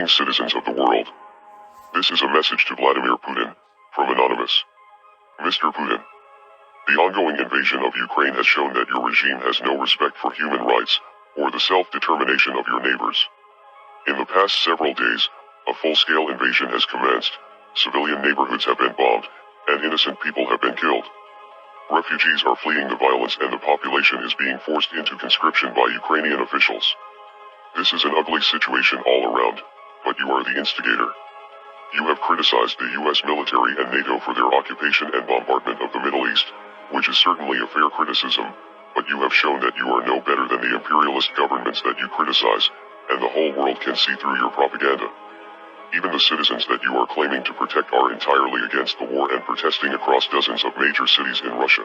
Citizens of the world. This is a message to Vladimir Putin, from Anonymous. Mr. Putin, the ongoing invasion of Ukraine has shown that your regime has no respect for human rights, or the self-determination of your neighbors. In the past several days, a full-scale invasion has commenced, civilian neighborhoods have been bombed, and innocent people have been killed. Refugees are fleeing the violence and the population is being forced into conscription by Ukrainian officials. This is an ugly situation all around, but you are the instigator. You have criticized the US military and NATO for their occupation and bombardment of the Middle East, which is certainly a fair criticism, but you have shown that you are no better than the imperialist governments that you criticize, and the whole world can see through your propaganda. Even the citizens that you are claiming to protect are entirely against the war and protesting across dozens of major cities in Russia.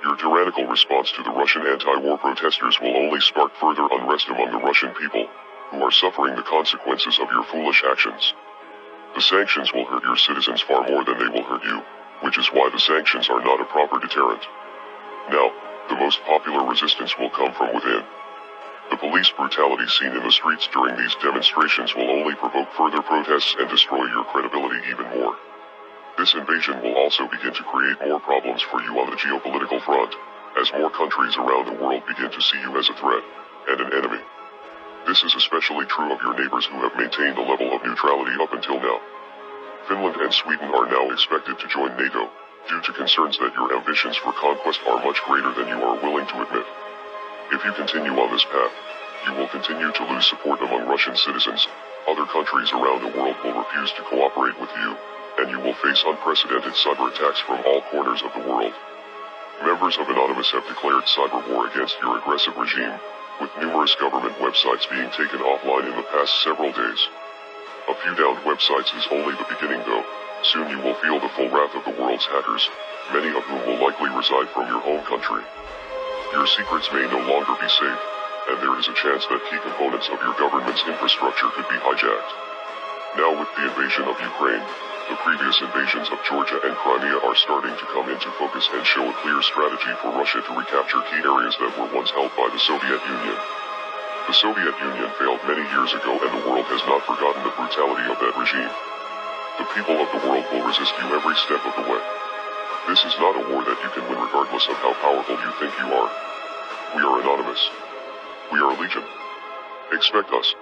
Your tyrannical response to the Russian anti-war protesters will only spark further unrest among the Russian people, who are suffering the consequences of your foolish actions. The sanctions will hurt your citizens far more than they will hurt you, which is why the sanctions are not a proper deterrent. Now, the most popular resistance will come from within. The police brutality seen in the streets during these demonstrations will only provoke further protests and destroy your credibility even more. This invasion will also begin to create more problems for you on the geopolitical front, as more countries around the world begin to see you as a threat, and an enemy. This is especially true of your neighbors who have maintained a level of neutrality up until now. Finland and Sweden are now expected to join NATO, due to concerns that your ambitions for conquest are much greater than you are willing to admit. If you continue on this path, you will continue to lose support among Russian citizens, other countries around the world will refuse to cooperate with you, and you will face unprecedented cyber attacks from all corners of the world. Members of Anonymous have declared cyber war against your aggressive regime, with numerous government websites being taken offline in the past several days. A few downed websites is only the beginning though. Soon you will feel the full wrath of the world's hackers, many of whom will likely reside from your home country. Your secrets may no longer be safe, and there is a chance that key components of your government's infrastructure could be hijacked. Now with the invasion of Ukraine, the previous invasions of Georgia and Crimea are starting to come into focus and show a clear strategy for Russia to recapture key areas that were once held by the Soviet Union. The Soviet Union failed many years ago and the world has not forgotten the brutality of that regime. The people of the world will resist you every step of the way. This is not a war that you can win regardless of how powerful you think you are. We are Anonymous. We are Legion. Expect us.